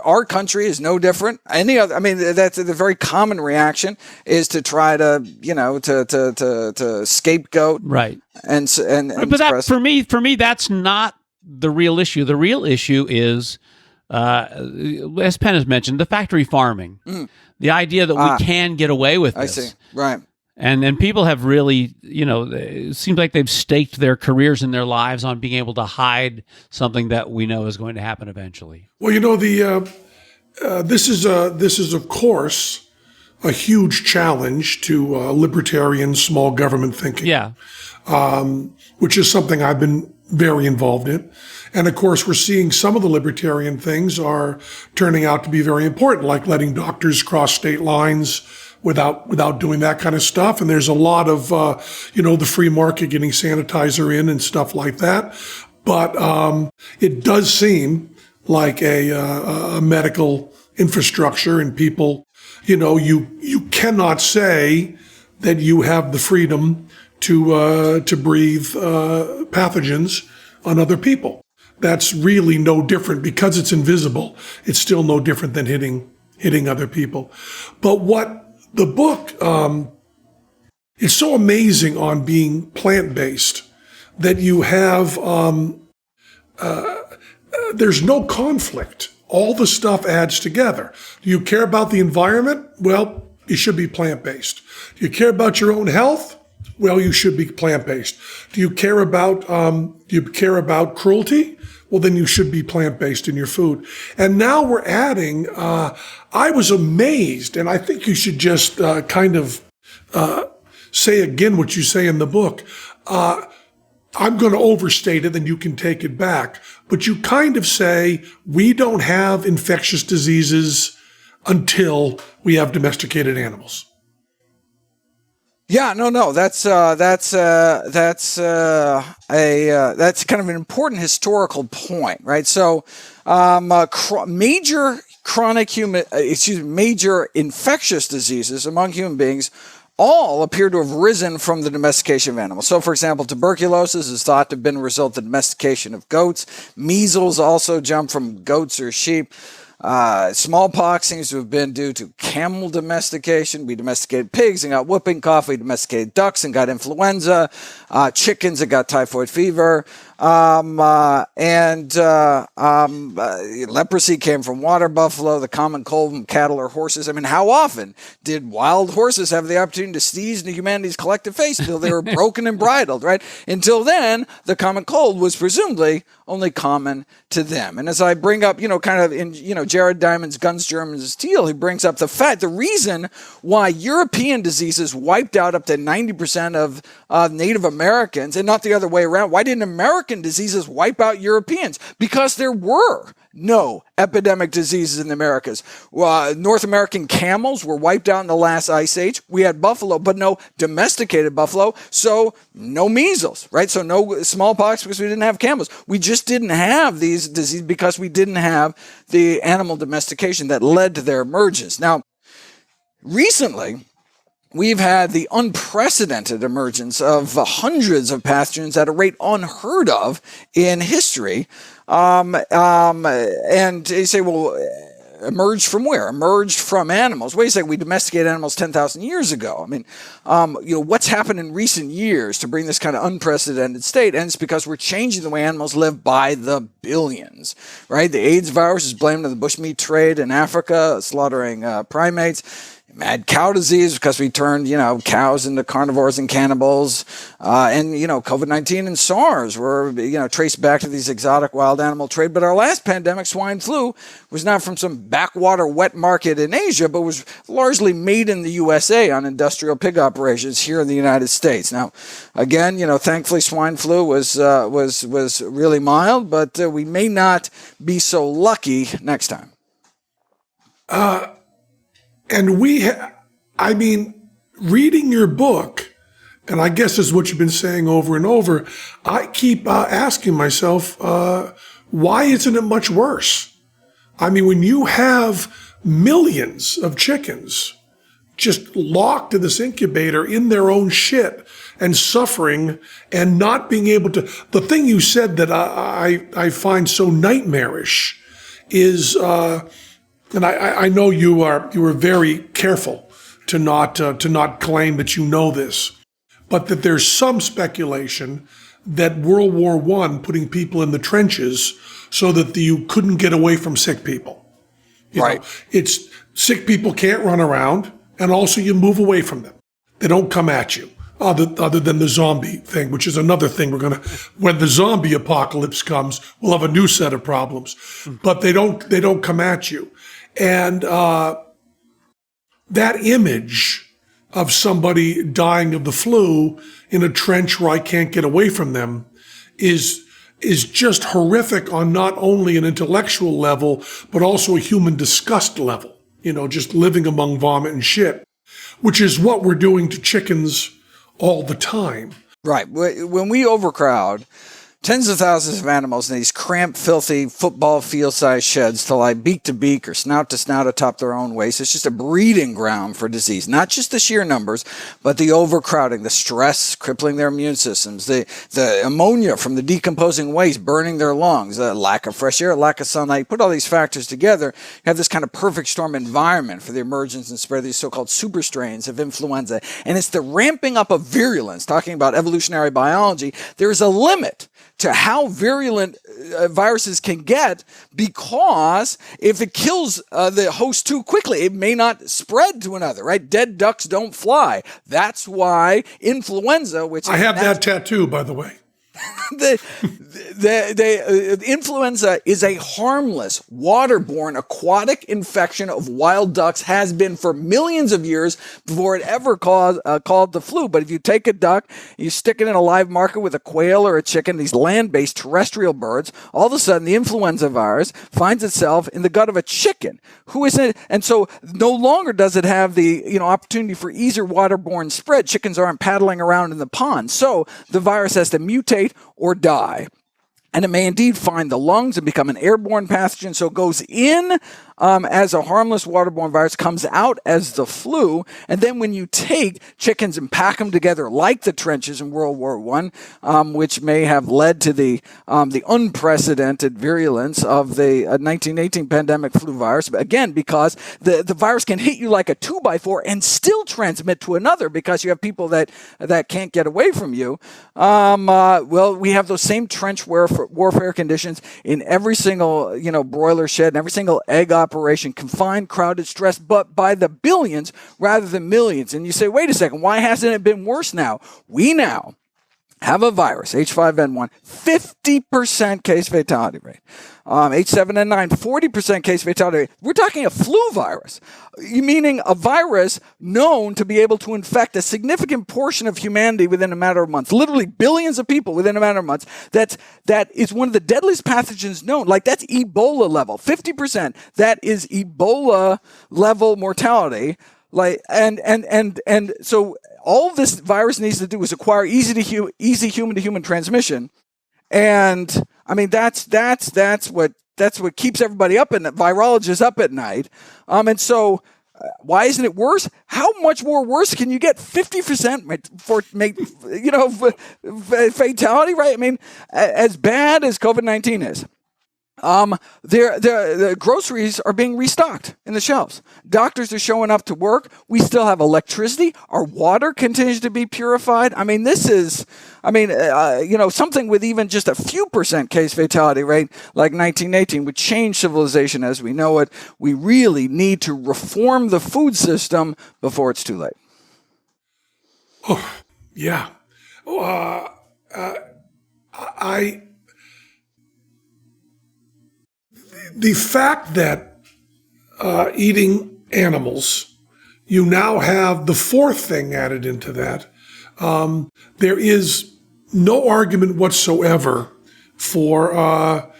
our country is no different. Any other? I mean, that's the very common reaction is to try to to scapegoat. Right. And But that, for me, that's not the real issue. The real issue is, as Penn has mentioned, the factory farming. The idea that we can get away with this. I see. Right. And people have really, it seems like they've staked their careers and their lives on being able to hide something that we know is going to happen eventually. Well, this is of course a huge challenge to libertarian small government thinking. Yeah. Which is something I've been very involved in. And of course, we're seeing some of the libertarian things are turning out to be very important, like letting doctors cross state lines without doing that kind of stuff. And there's a lot of, the free market getting sanitizer in and stuff like that. But it does seem like a medical infrastructure, and people, you cannot say that you have the freedom to breathe pathogens on other people. That's really no different because it's invisible. It's still no different than hitting other people. But what the book is so amazing on being plant-based that you have there's no conflict. All the stuff adds together. Do you care about the environment? Well, you should be plant-based. Do you care about your own health? Well, you should be plant-based. Do you care about cruelty? Well, then you should be plant-based in your food. And now we're adding, I was amazed, and I think you should just say again what you say in the book. I'm going to overstate it, then you can take it back. But you kind of say, we don't have infectious diseases until we have domesticated animals. Yeah, no. That's kind of an important historical point, right? So, major infectious diseases among human beings all appear to have risen from the domestication of animals. So, for example, tuberculosis is thought to have been a result of the domestication of goats. Measles also jumped from goats or sheep. Smallpox seems to have been due to camel domestication. We domesticated pigs and got whooping cough. We domesticated ducks and got influenza. Chickens and got typhoid fever. Leprosy came from water buffalo, the common cold from cattle or horses. I mean, how often did wild horses have the opportunity to sneeze into humanity's collective face until they were broken and bridled, right? Until then, the common cold was presumably only common to them. And as I bring up, Jared Diamond's Guns, Germs, and Steel, he brings up the reason why European diseases wiped out up to 90% of Native Americans and not the other way around. Why didn't American diseases wipe out Europeans? Because there were no epidemic diseases in the Americas. North American camels were wiped out in the last ice age. We had buffalo, but no domesticated buffalo, so no measles, right? So no smallpox because we didn't have camels. We just didn't have these diseases because we didn't have the animal domestication that led to their emergence. Now, recently, we've had the unprecedented emergence of hundreds of pathogens at a rate unheard of in history. And you say, well, emerged from where? Emerged from animals. Wait a second, we domesticated animals 10,000 years ago. I mean, what's happened in recent years to bring this kind of unprecedented state? And it's because we're changing the way animals live by the billions, right? The AIDS virus is blamed on the bushmeat trade in Africa, slaughtering primates. Mad cow disease because we turned, cows into carnivores and cannibals. And COVID-19 and SARS were, traced back to these exotic wild animal trade. But our last pandemic, swine flu, was not from some backwater wet market in Asia, but was largely made in the USA on industrial pig operations here in the United States. Now, again, thankfully swine flu was really mild, but we may not be so lucky next time. And reading your book, and I guess is what you've been saying over and over, I keep asking myself, why isn't it much worse? I mean, when you have millions of chickens just locked in this incubator in their own shit and suffering and not being able to, the thing you said that I find so nightmarish is, and I know you were very careful to not claim that you know this, but that there's some speculation that World War I putting people in the trenches so that you couldn't get away from sick people. You know, it's sick people can't run around, and also you move away from them. They don't come at you, other than the zombie thing, which is another thing when the zombie apocalypse comes, we'll have a new set of problems. But they don't come at you. And that image of somebody dying of the flu in a trench where I can't get away from them is just horrific on not only an intellectual level, but also a human disgust level. You know, just living among vomit and shit, which is what we're doing to chickens all the time. Right. When we overcrowd tens of thousands of animals in these cramped, filthy, football field-sized sheds to lie beak to beak or snout to snout atop their own waste, it's just a breeding ground for disease. Not just the sheer numbers, but the overcrowding, the stress crippling their immune systems, the ammonia from the decomposing waste burning their lungs, the lack of fresh air, lack of sunlight. Put all these factors together, you have this kind of perfect storm environment for the emergence and spread of these so-called super strains of influenza. And it's the ramping up of virulence, talking about evolutionary biology. There's a limit to how virulent viruses can get, because if it kills the host too quickly, it may not spread to another, right? Dead ducks don't fly. That's why influenza, which I have that tattoo, by the way. Influenza is a harmless, waterborne, aquatic infection of wild ducks, has been for millions of years before it ever called the flu. But if you take a duck, you stick it in a live market with a quail or a chicken, these land-based terrestrial birds, all of a sudden the influenza virus finds itself in the gut of a chicken. Who is it? And so no longer does it have the opportunity for easier waterborne spread. Chickens aren't paddling around in the pond. So the virus has to mutate or die. And it may indeed find the lungs and become an airborne pathogen. So it goes in as a harmless waterborne virus, comes out as the flu. And then when you take chickens and pack them together like the trenches in World War I, which may have led to the unprecedented virulence of the 1918 pandemic flu virus, again, because the virus can hit you like a 2x4 and still transmit to another because you have people that can't get away from you. Well, we have those same trench warfare conditions in every single broiler shed and every single egg operation, confined, crowded, stressed, but by the billions rather than millions. And you say, wait a second, why hasn't it been worse now? We now have a virus, H5N1, 50% case fatality rate. H7N9, 40% case fatality rate. We're talking a flu virus, meaning a virus known to be able to infect a significant portion of humanity within a matter of months, literally billions of people within a matter of months. That is one of the deadliest pathogens known. Like, that's Ebola level, 50%. That is Ebola level mortality. Like, and so all this virus needs to do is acquire easy human to human transmission. And I mean, that's what keeps everybody up at night, virologists up at night. And so why isn't it worse? How much more worse can you get? 50% for fatality, right? I mean, as bad as COVID-19 is. The groceries are being restocked in the shelves. Doctors are showing up to work. We still have electricity. Our water continues to be purified. I mean, this is, something with even just a few percent case fatality rate like 1918 would change civilization as we know it. We really need to reform the food system before it's too late. Oh, yeah. The fact that eating animals, you now have the fourth thing added into that. There is no argument whatsoever for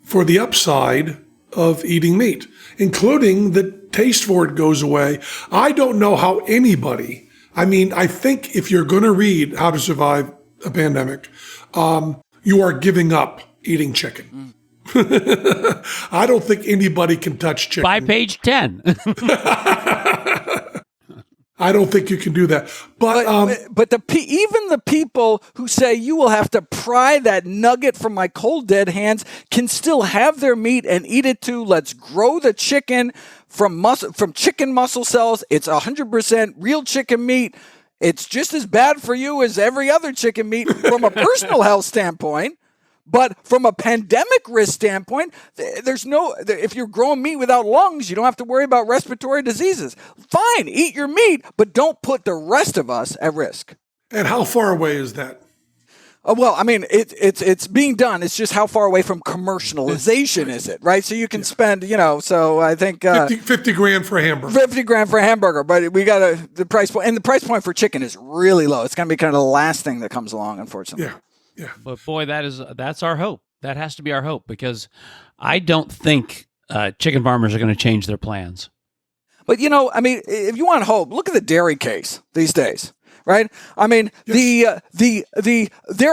the upside of eating meat, including the taste for it goes away. I don't know how anybody, I think if you're going to read How to Survive a Pandemic, you are giving up eating chicken. I don't think anybody can touch chicken. By page 10. I don't think you can do that. But Even the people who say you will have to pry that nugget from my cold dead hands can still have their meat and eat it too. Let's grow the chicken from chicken muscle cells. It's 100% real chicken meat. It's just as bad for you as every other chicken meat from a personal health standpoint. But from a pandemic risk standpoint, if you're growing meat without lungs, you don't have to worry about respiratory diseases. Fine, eat your meat, but don't put the rest of us at risk. and how far away is that? Well, I mean, it's being done. It's just how far away from commercialization is it, right? So you can spend, so I think 50 grand for a hamburger. 50 grand for a hamburger, but we got the price point, and the price point for chicken is really low. It's going to be kind of the last thing that comes along, unfortunately. Yeah. But boy, that's our hope. That has to be our hope, because I don't think chicken farmers are going to change their plans. But I mean, if you want hope, look at the dairy case these days, right? I mean, there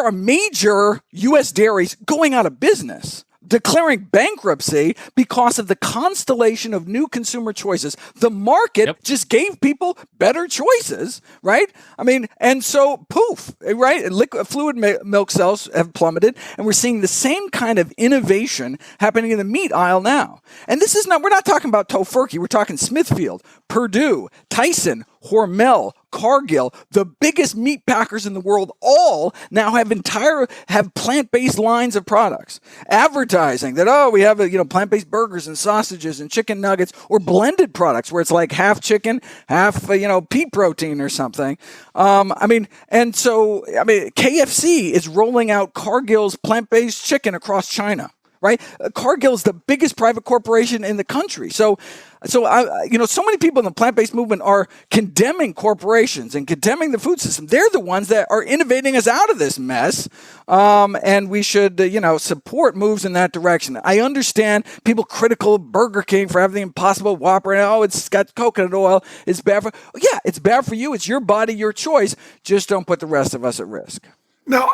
are major U.S. dairies going out of business, declaring bankruptcy because of the constellation of new consumer choices. The market just gave people better choices, right? I mean, and so poof, right? Fluid milk sales have plummeted, and we're seeing the same kind of innovation happening in the meat aisle now. And we're not talking about Tofurkey, we're talking Smithfield, Purdue, Tyson, Hormel, Cargill, the biggest meat packers in the world, all now have plant-based lines of products. Advertising that, we have plant-based burgers and sausages and chicken nuggets, or blended products where it's like half chicken, half pea protein or something. KFC is rolling out Cargill's plant-based chicken across China. Right? Cargill is the biggest private corporation in the country. So many people in the plant-based movement are condemning corporations and condemning the food system. They're the ones that are innovating us out of this mess. And we should, support moves in that direction. I understand people critical of Burger King for having the Impossible Whopper. And, it's got coconut oil. It's bad for, it's bad for you. It's your body, your choice. Just don't put the rest of us at risk. Now,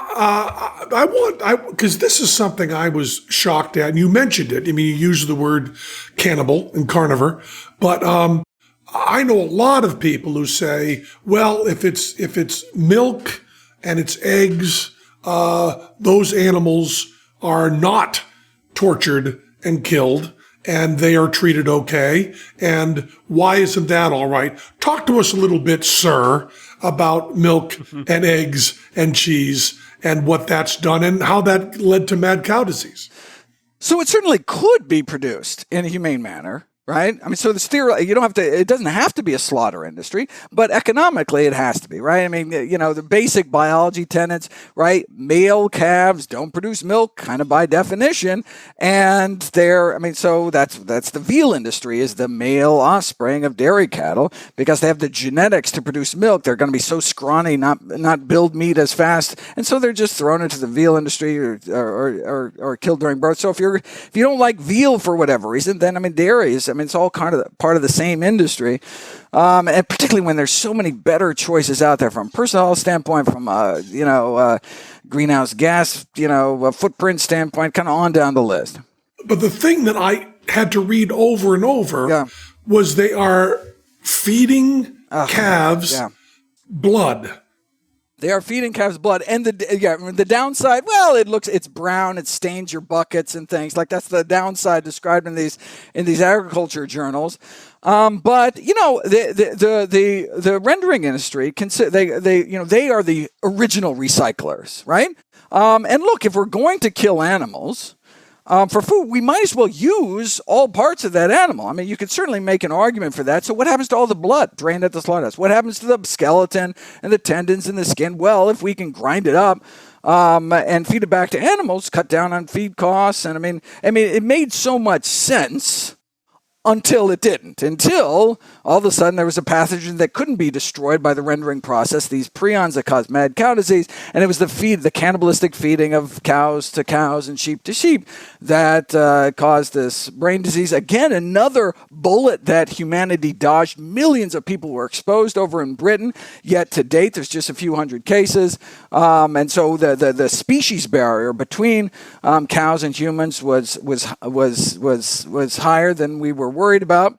because this is something I was shocked at, and you mentioned it. I mean, you used the word cannibal and carnivore, but I know a lot of people who say, well, if it's milk and it's eggs, those animals are not tortured and killed, and they are treated okay. And why isn't that all right? Talk to us a little bit, sir, about milk and eggs and cheese and what that's done and how that led to mad cow disease. So it certainly could be produced in a humane manner. Right? I mean, so it doesn't have to be a slaughter industry, but economically it has to be, right? I mean, the basic biology tenets, right? Male calves don't produce milk, kind of by definition. And so that's the veal industry is the male offspring of dairy cattle because they have the genetics to produce milk. They're going to be so scrawny, not build meat as fast. And so they're just thrown into the veal industry or killed during birth. So if you don't like veal for whatever reason, then, dairy is, it's all kind of part of the same industry, and particularly when there's so many better choices out there from a personal health standpoint, from greenhouse gas, a footprint standpoint, kind of on down the list. But the thing that I had to read over and over was they are feeding calves blood. They are feeding calves blood, and the downside. Well, it's brown, it stains your buckets and things like that's the downside described in these agriculture journals. But the rendering industry they are the original recyclers, right? And look, if we're going to kill animals for food, we might as well use all parts of that animal. I mean, you could certainly make an argument for that. So what happens to all the blood drained at the slaughterhouse? What happens to the skeleton and the tendons and the skin? Well, if we can grind it up and feed it back to animals, cut down on feed costs. And I mean, it made so much sense until it didn't. Until all of a sudden there was a pathogen that couldn't be destroyed by the rendering process, these prions that cause mad cow disease, and it was the cannibalistic feeding of cows to cows and sheep to sheep that caused this brain disease. Again, another bullet that humanity dodged. Millions of people were exposed over in Britain, yet to date there's just a few hundred cases. And so the species barrier between cows and humans was higher than we were worried about.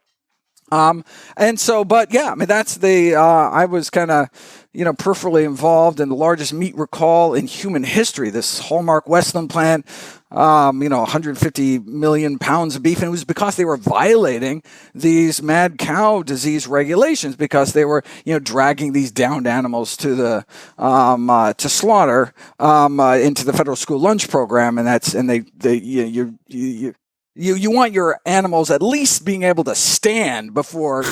And so, but yeah, I mean, that's I was kind of, peripherally involved in the largest meat recall in human history, this Hallmark Westland plant, 150 million pounds of beef. And it was because they were violating these mad cow disease regulations, because they were, dragging these downed animals to the, to slaughter, into the federal school lunch program. You want your animals at least being able to stand before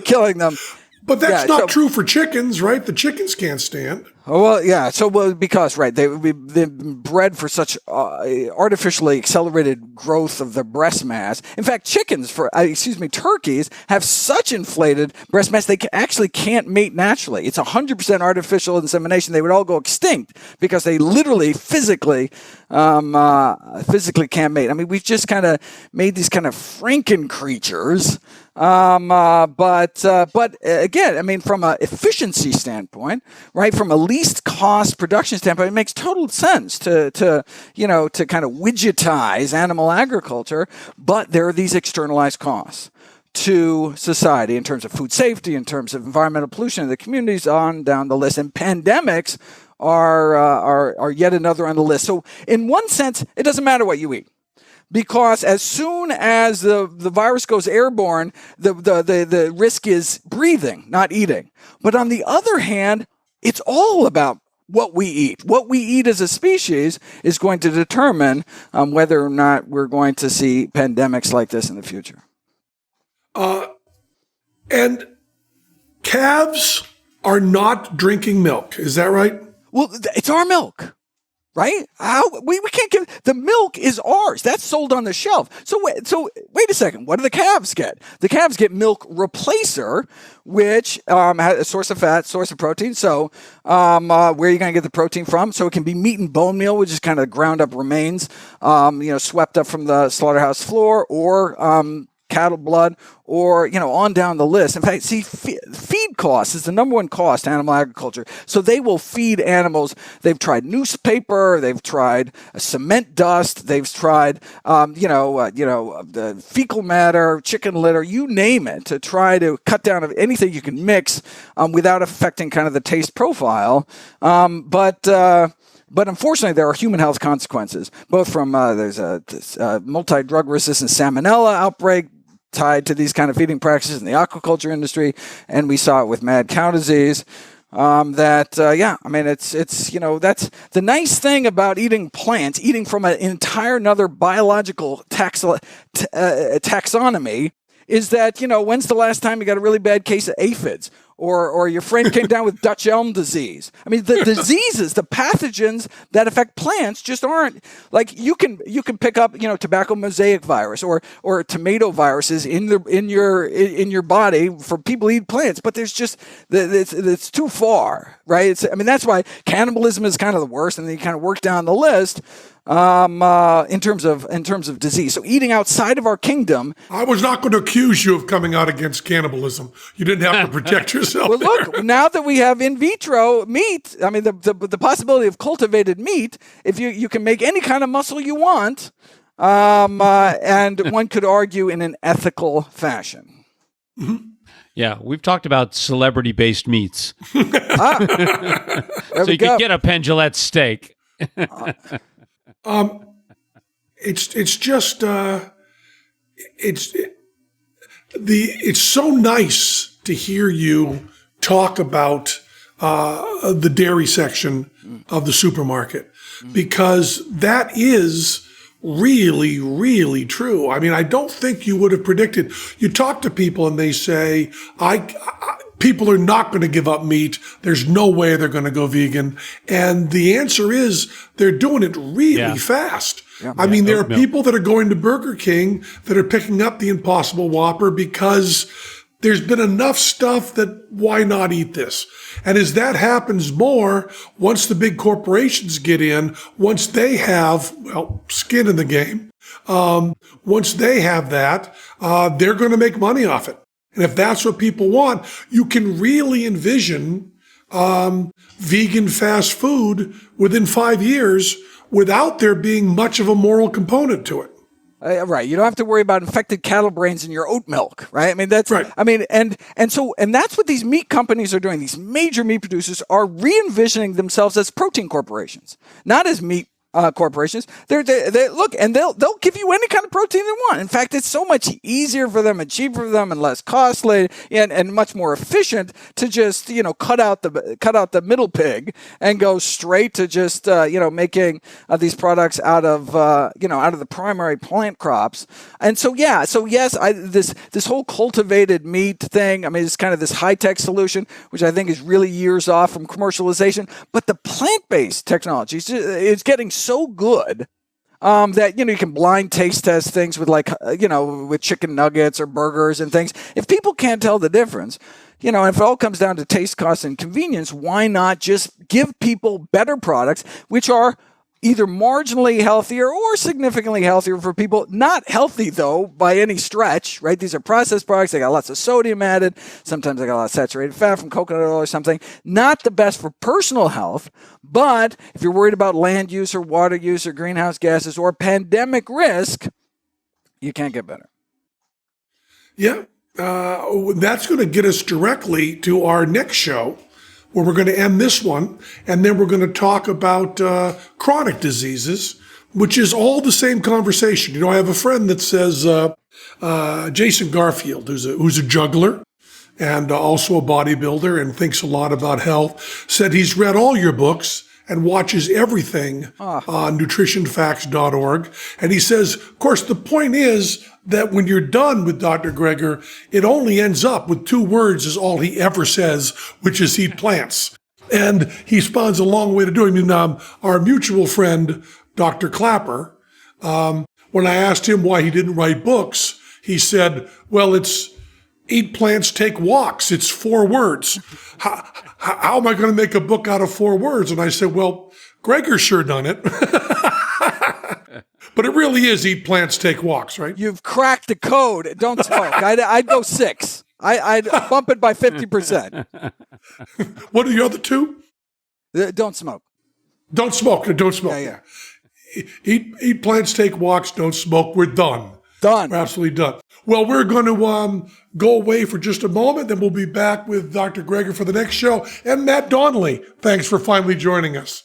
killing them. But that's not true for chickens, right? The chickens can't stand. Oh, well, yeah. Because they've been bred for such artificially accelerated growth of the breast mass. In fact, turkeys have such inflated breast mass they actually can't mate naturally. It's 100% artificial insemination. They would all go extinct because they literally physically can't mate. I mean, we've just kind of made these kind of Franken creatures. But again, I mean, from an efficiency standpoint, right, from a least cost production standpoint, it makes total sense to kind of widgetize animal agriculture. But there are these externalized costs to society in terms of food safety, in terms of environmental pollution in the communities, on down the list. And pandemics are yet another on the list. So in one sense, it doesn't matter what you eat, because as soon as the virus goes airborne, the risk is breathing, not eating. But on the other hand, it's all about what we eat. What we eat as a species is going to determine whether or not we're going to see pandemics like this in the future. And calves are not drinking milk. Is that right? Well, it's our milk. Right? We can't give the milk is ours. That's sold on the shelf. So wait a second. What do the calves get? The calves get milk replacer, which has a source of fat, source of protein. So where are you going to get the protein from? So it can be meat and bone meal, which is kind of ground up remains, swept up from the slaughterhouse floor, or cattle blood, or on down the list. In fact, feed cost is the number one cost to animal agriculture. So they will feed animals. They've tried newspaper, they've tried cement dust, they've tried the fecal matter, chicken litter, you name it, to try to cut down of anything you can mix without affecting kind of the taste profile. But unfortunately, there are human health consequences, both from there's a multi-drug resistant salmonella outbreak tied to these kind of feeding practices in the aquaculture industry, and we saw it with mad cow disease. I mean, that's the nice thing about eating plants, eating from an entire another biological taxonomy, is that, when's the last time you got a really bad case of aphids? Or your friend came down with Dutch elm disease. I mean, the diseases, the pathogens that affect plants just aren't like you can pick up tobacco mosaic virus or tomato viruses in your body for people who eat plants, but there's just it's too far, right? That's why cannibalism is kind of the worst, and then you kind of work down the list. In terms of disease. So eating outside of our kingdom. I was not going to accuse you of coming out against cannibalism. You didn't have to protect yourself. Well, look, now that we have in vitro meat, I mean, the possibility of cultivated meat, if you can make any kind of muscle you want, and one could argue in an ethical fashion. Mm-hmm. Yeah, we've talked about celebrity-based meats. So you could get a Penn steak. It's so nice to hear you talk about the dairy section of the supermarket, because that is really, really true. I mean, I don't think you would have predicted. You talk to people and they say, people are not going to give up meat. There's no way they're going to go vegan. And the answer is they're doing it really fast. I mean, there are oat milk. people that are going to Burger King that are picking up the Impossible Whopper because there's been enough stuff that why not eat this? And as that happens more, once the big corporations get in, once they have, well, skin in the game, once they have that, they're going to make money off it. And if that's what people want, you can really envision vegan fast food within 5 years without there being much of a moral component to it. Right. You don't have to worry about infected cattle brains in your oat milk, right? I mean, that's right. I mean, and that's what these meat companies are doing. These major meat producers are re-envisioning themselves as protein corporations, not as meat corporations. They look, and they'll give you any kind of protein they want. In fact, it's so much easier for them and cheaper for them and less costly and much more efficient to just cut out the middle pig and go straight to just making these products out of the primary plant crops. And so yes, this whole cultivated meat thing. I mean, it's kind of this high tech solution, which I think is really years off from commercialization. But the plant based technology is getting so good that you can blind taste test things with with chicken nuggets or burgers and things. If people can't tell the difference, if it all comes down to taste, cost, and convenience, why not just give people better products, which are either marginally healthier or significantly healthier for people? Not healthy, though, by any stretch, right? These are processed products. They got lots of sodium added. Sometimes they got a lot of saturated fat from coconut oil or something. Not the best for personal health, but if you're worried about land use or water use or greenhouse gases or pandemic risk, you can't get better. Yeah, that's going to get us directly to our next show, where we're going to end this one, and then we're going to talk about chronic diseases, which is all the same conversation. I have a friend that says, Jason Garfield, who's a juggler and also a bodybuilder and thinks a lot about health, said he's read all your books and watches everything on nutritionfacts.org. And he says, of course, the point is that when you're done with Dr. Greger, it only ends up with 2 words is all he ever says, which is eat plants. And he spawns a long way to do it. I mean, our mutual friend, Dr. Clapper, when I asked him why he didn't write books, he said, well, it's eat plants, take walks. It's 4 words. How am I going to make a book out of 4 words? And I said, well, Greger's sure done it. But it really is eat plants, take walks, right? You've cracked the code. Don't smoke. I'd go 6. I'd bump it by 50%. What are the other 2? Don't smoke. Don't smoke. Don't smoke. Yeah. Eat plants, take walks, don't smoke. We're done. Done. We're absolutely done. Well, we're going to go away for just a moment. Then we'll be back with Dr. Greger for the next show. And Matt Donnelly, thanks for finally joining us.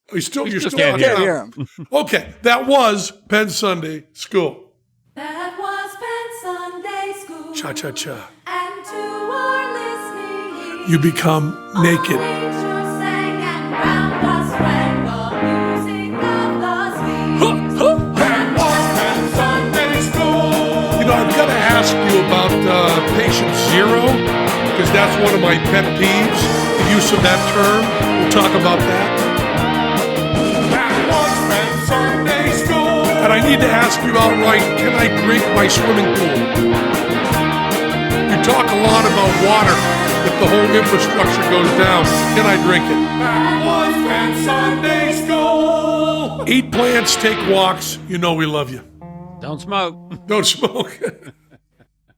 You're still can't hear on. Okay, that was Penn Sunday School. That was Penn Sunday School. Cha-cha-cha. And to our listening ears, You become naked. angels sang and round us rang the music of the spheres. That was Penn Sunday School. I've got to ask you about patient 0, because that's one of my pet peeves, the use of that term. We'll talk about that. And I need to ask you outright, can I drink my swimming pool? You talk a lot about water. If the whole infrastructure goes down, can I drink it? That was Penn Sunday School. Eat plants, take walks. You know we love you. Don't smoke. Don't smoke.